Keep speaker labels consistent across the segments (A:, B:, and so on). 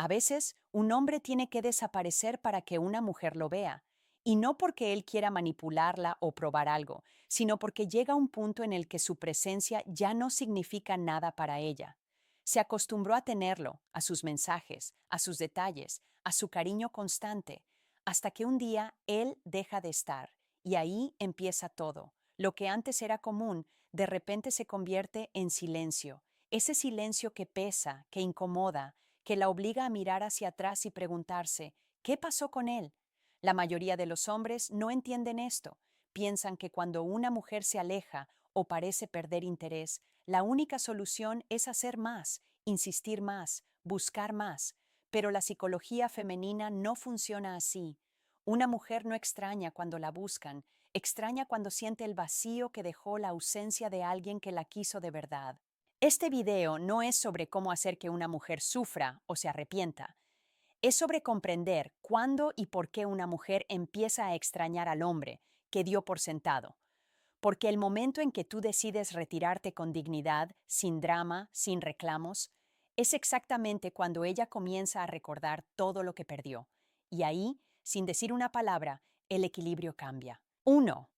A: A veces, un hombre tiene que desaparecer para que una mujer lo vea, y no porque él quiera manipularla o probar algo, sino porque llega un punto en el que su presencia ya no significa nada para ella. Se acostumbró a tenerlo, a sus mensajes, a sus detalles, a su cariño constante, hasta que un día él deja de estar, y ahí empieza todo. Lo que antes era común, de repente se convierte en silencio, ese silencio que pesa, que incomoda, que la obliga a mirar hacia atrás y preguntarse, ¿qué pasó con él? La mayoría de los hombres no entienden esto. Piensan que cuando una mujer se aleja o parece perder interés, la única solución es hacer más, insistir más, buscar más. Pero la psicología femenina no funciona así. Una mujer no extraña cuando la buscan, extraña cuando siente el vacío que dejó la ausencia de alguien que la quiso de verdad. Este video no es sobre cómo hacer que una mujer sufra o se arrepienta. Es sobre comprender cuándo y por qué una mujer empieza a extrañar al hombre que dio por sentado. Porque el momento en que tú decides retirarte con dignidad, sin drama, sin reclamos, es exactamente cuando ella comienza a recordar todo lo que perdió. Y ahí, sin decir una palabra, el equilibrio cambia. 1.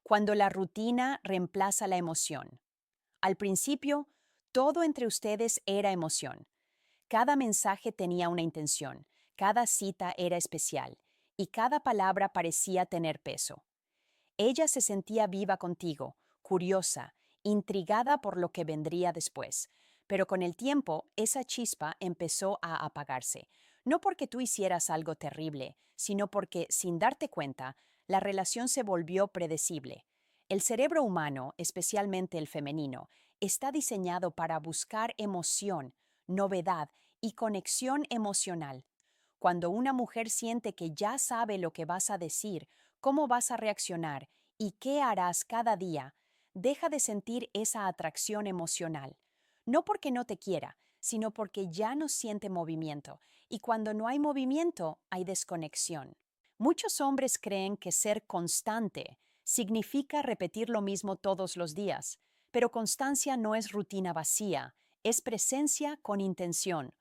A: Cuando la rutina reemplaza la emoción. Al principio, todo entre ustedes era emoción. Cada mensaje tenía una intención, cada cita era especial y cada palabra parecía tener peso. Ella se sentía viva contigo, curiosa, intrigada por lo que vendría después, pero con el tiempo esa chispa empezó a apagarse, no porque tú hicieras algo terrible, sino porque, sin darte cuenta, la relación se volvió predecible. El cerebro humano, especialmente el femenino, está diseñado para buscar emoción, novedad y conexión emocional. Cuando una mujer siente que ya sabe lo que vas a decir, cómo vas a reaccionar y qué harás cada día, deja de sentir esa atracción emocional. No porque no te quiera, sino porque ya no siente movimiento, y cuando no hay movimiento, hay desconexión. Muchos hombres creen que ser constante significa repetir lo mismo todos los días, pero constancia no es rutina vacía, es presencia con intención.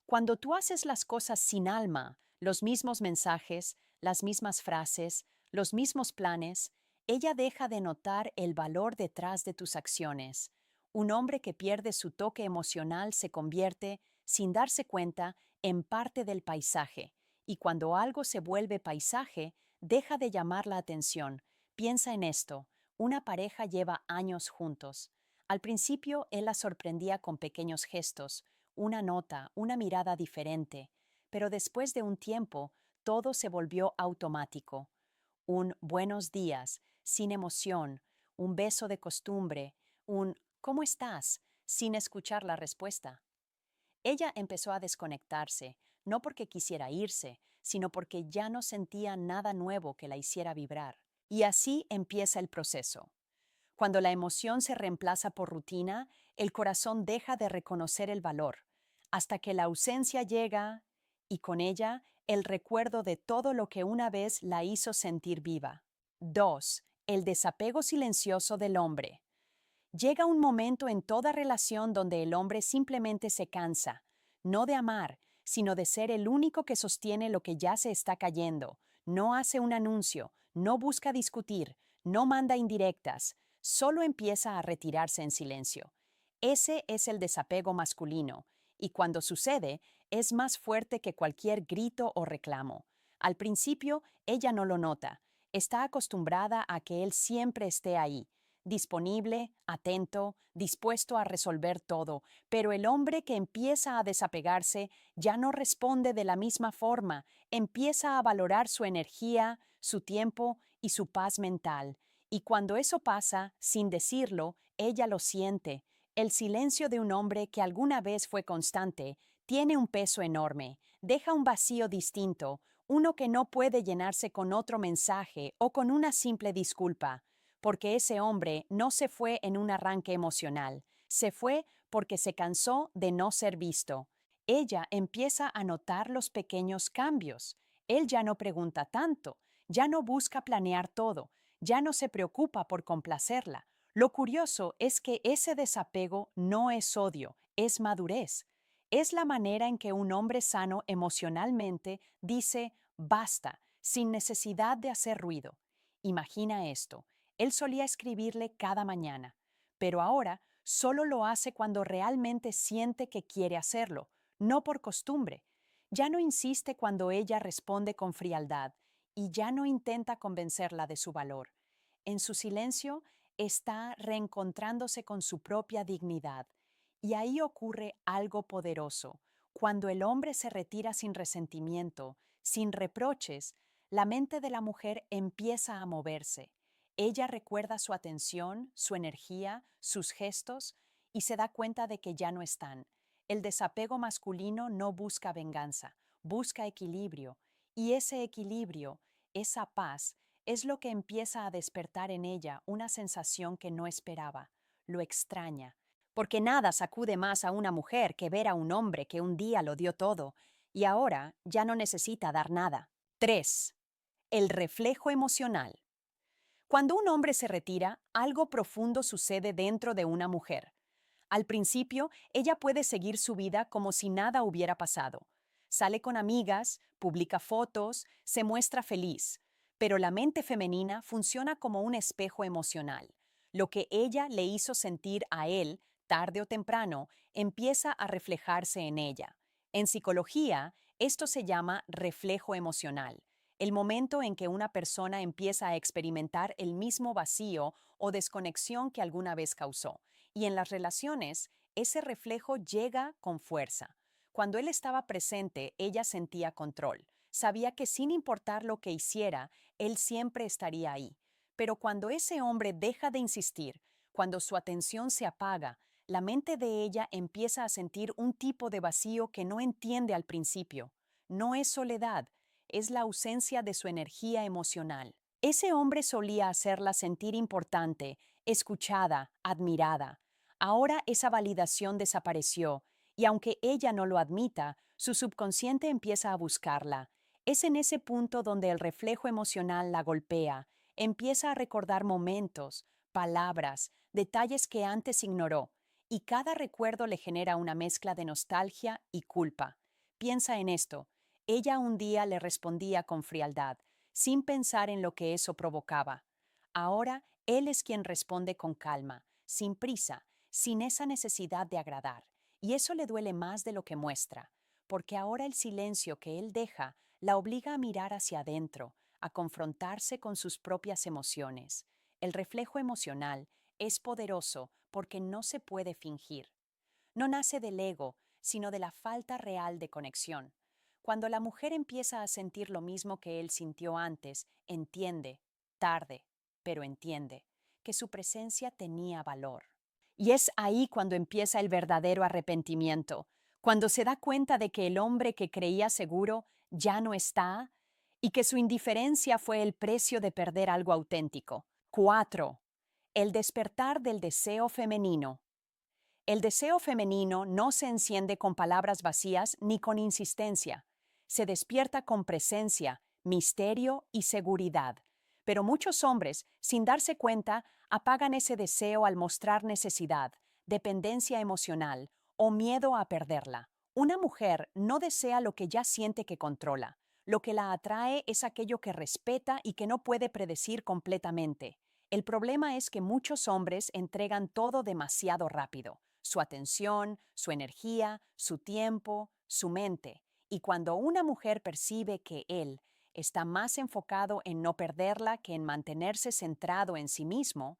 A: Cuando tú haces las cosas sin alma, los mismos mensajes, las mismas frases, los mismos planes, ella deja de notar el valor detrás de tus acciones. Un hombre que pierde su toque emocional se convierte, sin darse cuenta, en parte del paisaje, y cuando algo se vuelve paisaje, deja de llamar la atención. Piensa en esto, una pareja lleva años juntos. Al principio él la sorprendía con pequeños gestos, una nota, una mirada diferente, pero después de un tiempo todo se volvió automático. Un buenos días, sin emoción, un beso de costumbre, un ¿cómo estás?, sin escuchar la respuesta. Ella empezó a desconectarse, no porque quisiera irse, sino porque ya no sentía nada nuevo que la hiciera vibrar. Y así empieza el proceso. Cuando la emoción se reemplaza por rutina, el corazón deja de reconocer el valor, hasta que la ausencia llega y con ella el recuerdo de todo lo que una vez la hizo sentir viva. 2. El desapego silencioso del hombre. Llega un momento en toda relación donde el hombre simplemente se cansa, no de amar, sino de ser el único que sostiene lo que ya se está cayendo. No hace un anuncio, no busca discutir, no manda indirectas, solo empieza a retirarse en silencio. Ese es el desapego masculino, y cuando sucede, es más fuerte que cualquier grito o reclamo. Al principio, ella no lo nota, está acostumbrada a que él siempre esté ahí, disponible, atento, dispuesto a resolver todo, pero el hombre que empieza a desapegarse ya no responde de la misma forma, empieza a valorar su energía, su tiempo y su paz mental. Y cuando eso pasa, sin decirlo, ella lo siente. El silencio de un hombre que alguna vez fue constante tiene un peso enorme, deja un vacío distinto, uno que no puede llenarse con otro mensaje o con una simple disculpa, porque ese hombre no se fue en un arranque emocional, se fue porque se cansó de no ser visto. Ella empieza a notar los pequeños cambios. Él ya no pregunta tanto, ya no busca planear todo, ya no se preocupa por complacerla. Lo curioso es que ese desapego no es odio, es madurez. Es la manera en que un hombre sano emocionalmente dice basta, sin necesidad de hacer ruido. Imagina esto, él solía escribirle cada mañana, pero ahora solo lo hace cuando realmente siente que quiere hacerlo, no por costumbre. Ya no insiste cuando ella responde con frialdad y ya no intenta convencerla de su valor. En su silencio está reencontrándose con su propia dignidad. Y ahí ocurre algo poderoso. Cuando el hombre se retira sin resentimiento, sin reproches, la mente de la mujer empieza a moverse. Ella recuerda su atención, su energía, sus gestos y se da cuenta de que ya no están. El desapego masculino no busca venganza, busca equilibrio. Y ese equilibrio, esa paz, es lo que empieza a despertar en ella una sensación que no esperaba. Lo extraña, porque nada sacude más a una mujer que ver a un hombre que un día lo dio todo y ahora ya no necesita dar nada. 3. El reflejo emocional. Cuando un hombre se retira, algo profundo sucede dentro de una mujer. Al principio, ella puede seguir su vida como si nada hubiera pasado. Sale con amigas, publica fotos, se muestra feliz, pero la mente femenina funciona como un espejo emocional. Lo que ella le hizo sentir a él, tarde o temprano, empieza a reflejarse en ella. En psicología, esto se llama reflejo emocional, el momento en que una persona empieza a experimentar el mismo vacío o desconexión que alguna vez causó. Y en las relaciones, ese reflejo llega con fuerza. Cuando él estaba presente, ella sentía control. Sabía que sin importar lo que hiciera, él siempre estaría ahí. Pero cuando ese hombre deja de insistir, cuando su atención se apaga, la mente de ella empieza a sentir un tipo de vacío que no entiende al principio. No es soledad, es la ausencia de su energía emocional. Ese hombre solía hacerla sentir importante, escuchada, admirada. Ahora esa validación desapareció y aunque ella no lo admita, su subconsciente empieza a buscarla. Es en ese punto donde el reflejo emocional la golpea, empieza a recordar momentos, palabras, detalles que antes ignoró, y cada recuerdo le genera una mezcla de nostalgia y culpa. Piensa en esto. Ella un día le respondía con frialdad, sin pensar en lo que eso provocaba. Ahora él es quien responde con calma, sin prisa, sin esa necesidad de agradar. Y eso le duele más de lo que muestra, porque ahora el silencio que él deja la obliga a mirar hacia adentro, a confrontarse con sus propias emociones. El reflejo emocional es poderoso porque no se puede fingir. No nace del ego, sino de la falta real de conexión. Cuando la mujer empieza a sentir lo mismo que él sintió antes, entiende, tarde, pero entiende, que su presencia tenía valor. Y es ahí cuando empieza el verdadero arrepentimiento, cuando se da cuenta de que el hombre que creía seguro ya no está y que su indiferencia fue el precio de perder algo auténtico. 4. El despertar del deseo femenino. El deseo femenino no se enciende con palabras vacías ni con insistencia. Se despierta con presencia, misterio y seguridad. Pero muchos hombres, sin darse cuenta, apagan ese deseo al mostrar necesidad, dependencia emocional o miedo a perderla. Una mujer no desea lo que ya siente que controla. Lo que la atrae es aquello que respeta y que no puede predecir completamente. El problema es que muchos hombres entregan todo demasiado rápido, su atención, su energía, su tiempo, su mente. Y cuando una mujer percibe que él está más enfocado en no perderla que en mantenerse centrado en sí mismo,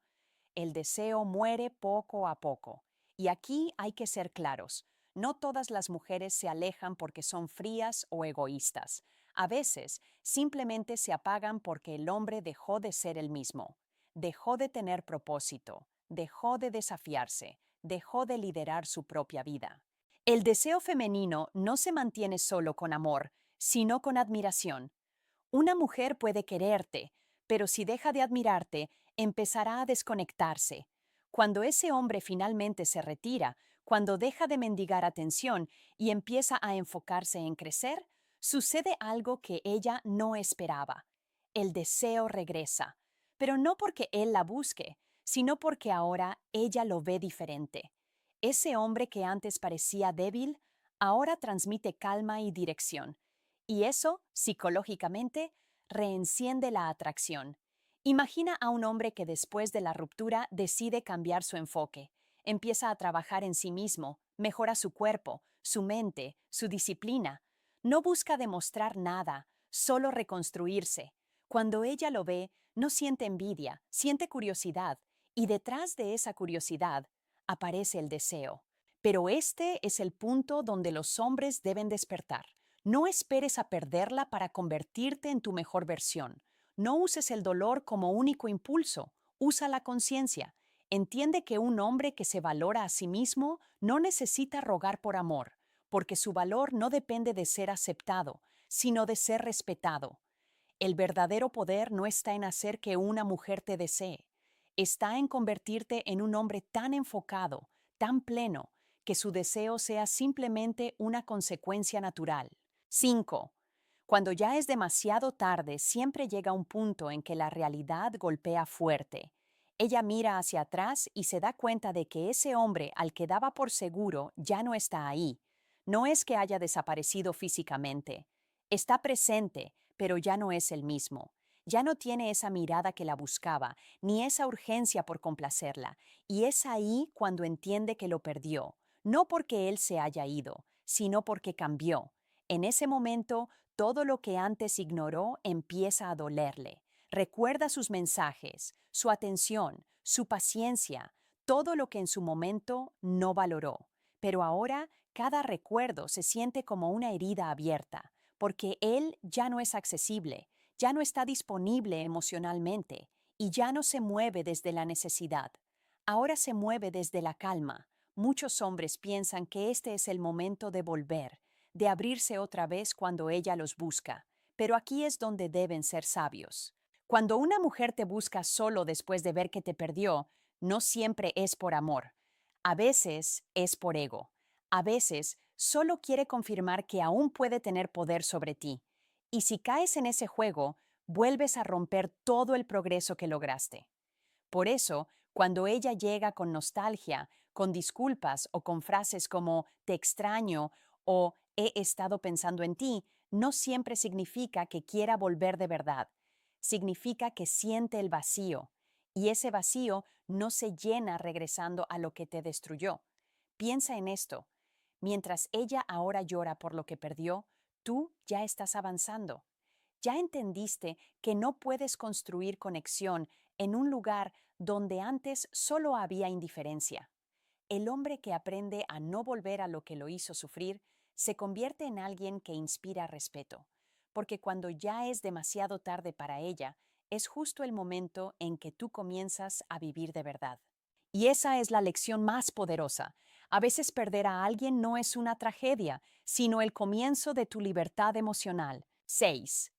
A: el deseo muere poco a poco. Y aquí hay que ser claros. No todas las mujeres se alejan porque son frías o egoístas. A veces simplemente se apagan porque el hombre dejó de ser el mismo, dejó de tener propósito, dejó de desafiarse, dejó de liderar su propia vida. El deseo femenino no se mantiene solo con amor, sino con admiración. Una mujer puede quererte, pero si deja de admirarte, empezará a desconectarse. Cuando ese hombre finalmente se retira, cuando deja de mendigar atención y empieza a enfocarse en crecer, sucede algo que ella no esperaba. El deseo regresa, pero no porque él la busque, sino porque ahora ella lo ve diferente. Ese hombre que antes parecía débil, Ahora transmite calma y dirección. Y eso, psicológicamente, reenciende la atracción. Imagina a un hombre que después de la ruptura decide cambiar su enfoque. Empieza a trabajar en sí mismo, mejora su cuerpo, su mente, su disciplina. No busca demostrar nada, solo reconstruirse. Cuando ella lo ve, no siente envidia, siente curiosidad, y detrás de esa curiosidad aparece el deseo. Pero este es el punto donde los hombres deben despertar. No esperes a perderla para convertirte en tu mejor versión. No uses el dolor como único impulso, usa la conciencia. Entiende que un hombre que se valora a sí mismo no necesita rogar por amor, porque su valor no depende de ser aceptado, sino de ser respetado. El verdadero poder no está en hacer que una mujer te desee, está en convertirte en un hombre tan enfocado, tan pleno, que su deseo sea simplemente una consecuencia natural. 5. Cuando ya es demasiado tarde, siempre llega un punto en que la realidad golpea fuerte. Ella mira hacia atrás y se da cuenta de que ese hombre al que daba por seguro ya no está ahí. No es que haya desaparecido físicamente. Está presente, pero ya no es el mismo. Ya no tiene esa mirada que la buscaba, ni esa urgencia por complacerla, y es ahí cuando entiende que lo perdió, no porque él se haya ido, sino porque cambió. En ese momento, todo lo que antes ignoró empieza a dolerle. Recuerda sus mensajes, su atención, su paciencia, todo lo que en su momento no valoró. Pero ahora cada recuerdo se siente como una herida abierta, porque él ya no es accesible, ya no está disponible emocionalmente y ya no se mueve desde la necesidad. Ahora se mueve desde la calma. Muchos hombres piensan que este es el momento de volver, de abrirse otra vez cuando ella los busca, pero aquí es donde deben ser sabios. Cuando una mujer te busca solo después de ver que te perdió, no siempre es por amor. A veces es por ego. A veces solo quiere confirmar que aún puede tener poder sobre ti. Y si caes en ese juego, vuelves a romper todo el progreso que lograste. Por eso, cuando ella llega con nostalgia, con disculpas o con frases como te extraño o he estado pensando en ti, no siempre significa que quiera volver de verdad. Significa que siente el vacío, y ese vacío no se llena regresando a lo que te destruyó. Piensa en esto. Mientras ella ahora llora por lo que perdió, tú ya estás avanzando. Ya entendiste que no puedes construir conexión en un lugar donde antes solo había indiferencia. El hombre que aprende a no volver a lo que lo hizo sufrir se convierte en alguien que inspira respeto, porque cuando ya es demasiado tarde para ella, es justo el momento en que tú comienzas a vivir de verdad. Y esa es la lección más poderosa. A veces perder a alguien no es una tragedia, sino el comienzo de tu libertad emocional. 6.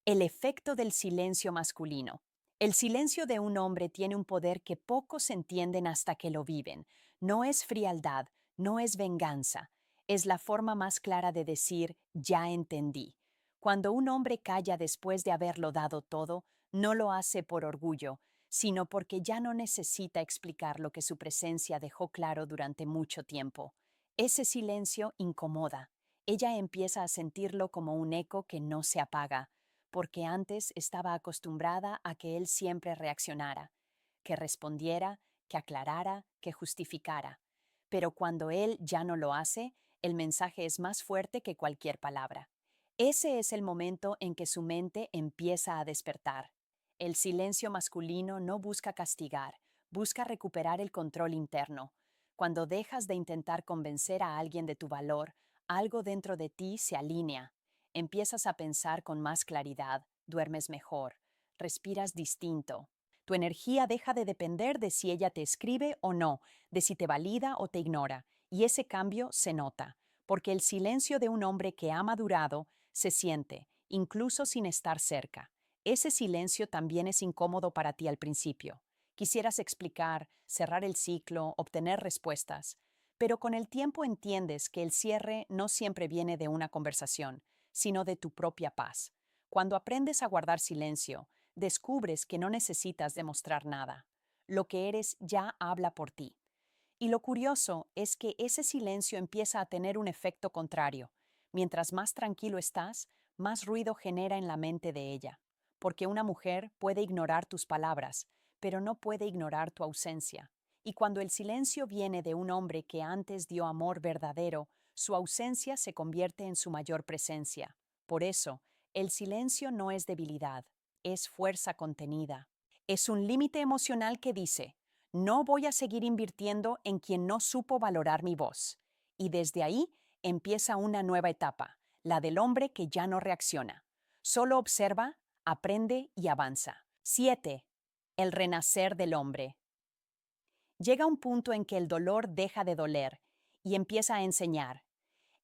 A: El efecto del silencio masculino. El silencio de un hombre tiene un poder que pocos entienden hasta que lo viven. No es frialdad, no es venganza. Es la forma más clara de decir, ya entendí. Cuando un hombre calla después de haberlo dado todo, no lo hace por orgullo, sino porque ya no necesita explicar lo que su presencia dejó claro durante mucho tiempo. Ese silencio incomoda. Ella empieza a sentirlo como un eco que no se apaga, porque antes estaba acostumbrada a que él siempre reaccionara, que respondiera, que aclarara, que justificara. Pero cuando él ya no lo hace, el mensaje es más fuerte que cualquier palabra. Ese es el momento en que su mente empieza a despertar. El silencio masculino no busca castigar, busca recuperar el control interno. Cuando dejas de intentar convencer a alguien de tu valor, algo dentro de ti se alinea. Empiezas a pensar con más claridad, duermes mejor, respiras distinto. Tu energía deja de depender de si ella te escribe o no, de si te valida o te ignora, y ese cambio se nota, porque el silencio de un hombre que ha madurado se siente, incluso sin estar cerca. Ese silencio también es incómodo para ti al principio. Quisieras explicar, cerrar el ciclo, obtener respuestas, pero con el tiempo entiendes que el cierre no siempre viene de una conversación, sino de tu propia paz. Cuando aprendes a guardar silencio, descubres que no necesitas demostrar nada. Lo que eres ya habla por ti. Y lo curioso es que ese silencio empieza a tener un efecto contrario. Mientras más tranquilo estás, más ruido genera en la mente de ella. Porque una mujer puede ignorar tus palabras, pero no puede ignorar tu ausencia. Y cuando el silencio viene de un hombre que antes dio amor verdadero, su ausencia se convierte en su mayor presencia. Por eso, el silencio no es debilidad, es fuerza contenida. Es un límite emocional que dice, no voy a seguir invirtiendo en quien no supo valorar mi voz. Y desde ahí empieza una nueva etapa, la del hombre que ya no reacciona. Solo observa, aprende y avanza. 7. El renacer del hombre. Llega un punto en que el dolor deja de doler y empieza a enseñar.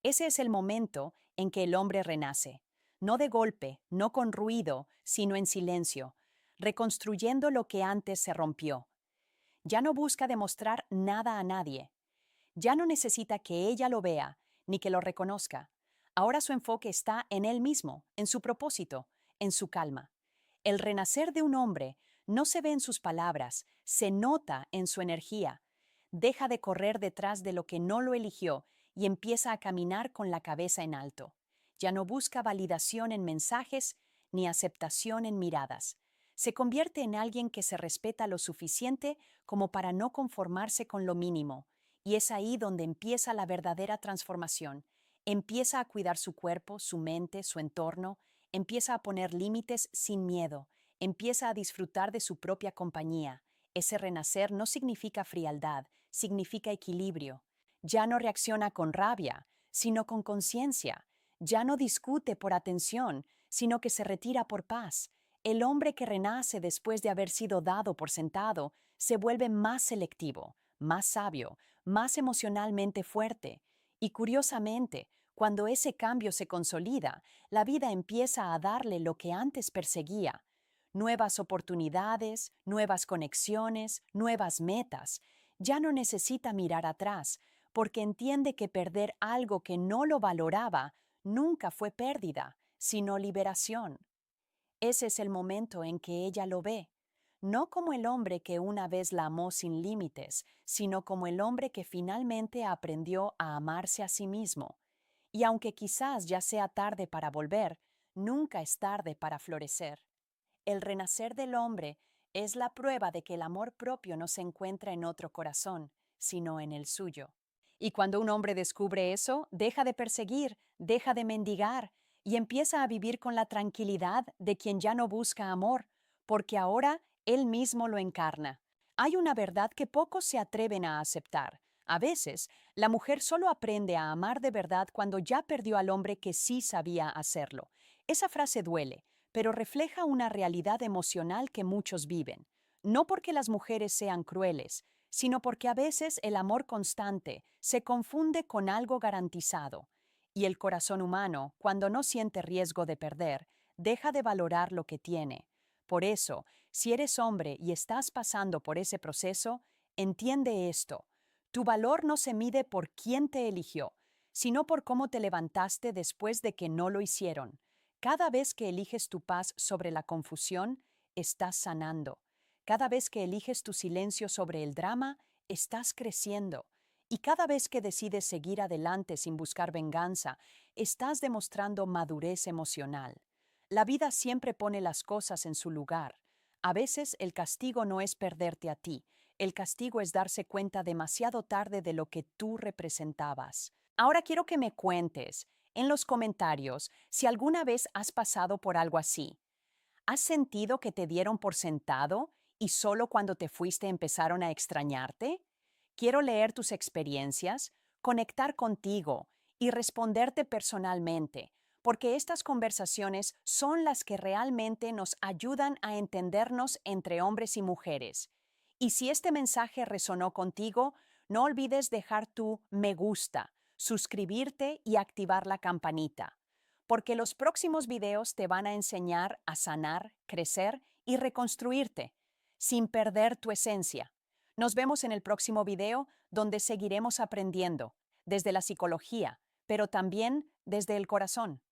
A: Ese es el momento en que el hombre renace, no de golpe, no con ruido, sino en silencio, reconstruyendo lo que antes se rompió. Ya no busca demostrar nada a nadie. Ya no necesita que ella lo vea ni que lo reconozca. Ahora su enfoque está en él mismo, en su propósito, en su calma. El renacer de un hombre no se ve en sus palabras, se nota en su energía. Deja de correr detrás de lo que no lo eligió y empieza a caminar con la cabeza en alto. Ya no busca validación en mensajes ni aceptación en miradas. Se convierte en alguien que se respeta lo suficiente como para no conformarse con lo mínimo, y es ahí donde empieza la verdadera transformación. Empieza a cuidar su cuerpo, su mente, su entorno, empieza a poner límites sin miedo, empieza a disfrutar de su propia compañía. Ese renacer no significa frialdad, significa equilibrio. Ya no reacciona con rabia, sino con conciencia. Ya no discute por atención, sino que se retira por paz. El hombre que renace después de haber sido dado por sentado se vuelve más selectivo, más sabio, más emocionalmente fuerte. Y curiosamente, cuando ese cambio se consolida, la vida empieza a darle lo que antes perseguía: nuevas oportunidades, nuevas conexiones, nuevas metas. Ya no necesita mirar atrás, porque entiende que perder algo que no lo valoraba nunca fue pérdida, sino liberación. Ese es el momento en que ella lo ve, no como el hombre que una vez la amó sin límites, sino como el hombre que finalmente aprendió a amarse a sí mismo. Y aunque quizás ya sea tarde para volver, nunca es tarde para florecer. El renacer del hombre es la prueba de que el amor propio no se encuentra en otro corazón, sino en el suyo. Y cuando un hombre descubre eso, deja de perseguir, deja de mendigar y empieza a vivir con la tranquilidad de quien ya no busca amor, porque ahora él mismo lo encarna. Hay una verdad que pocos se atreven a aceptar. A veces, la mujer solo aprende a amar de verdad cuando ya perdió al hombre que sí sabía hacerlo. Esa frase duele, pero refleja una realidad emocional que muchos viven. No porque las mujeres sean crueles, sino porque a veces el amor constante se confunde con algo garantizado, y el corazón humano, cuando no siente riesgo de perder, deja de valorar lo que tiene. Por eso, si eres hombre y estás pasando por ese proceso, entiende esto: tu valor no se mide por quién te eligió, sino por cómo te levantaste después de que no lo hicieron. Cada vez que eliges tu paz sobre la confusión, estás sanando. Cada vez que eliges tu silencio sobre el drama, estás creciendo. Y cada vez que decides seguir adelante sin buscar venganza, estás demostrando madurez emocional. La vida siempre pone las cosas en su lugar. A veces el castigo no es perderte a ti, el castigo es darse cuenta demasiado tarde de lo que tú representabas. Ahora quiero que me cuentes en los comentarios si alguna vez has pasado por algo así. ¿Has sentido que te dieron por sentado y solo cuando te fuiste empezaron a extrañarte? Quiero leer tus experiencias, conectar contigo y responderte personalmente, porque estas conversaciones son las que realmente nos ayudan a entendernos entre hombres y mujeres. Y si este mensaje resonó contigo, no olvides dejar tu me gusta, suscribirte y activar la campanita, porque los próximos videos te van a enseñar a sanar, crecer y reconstruirte, sin perder tu esencia. Nos vemos en el próximo video, donde seguiremos aprendiendo, desde la psicología, pero también desde el corazón.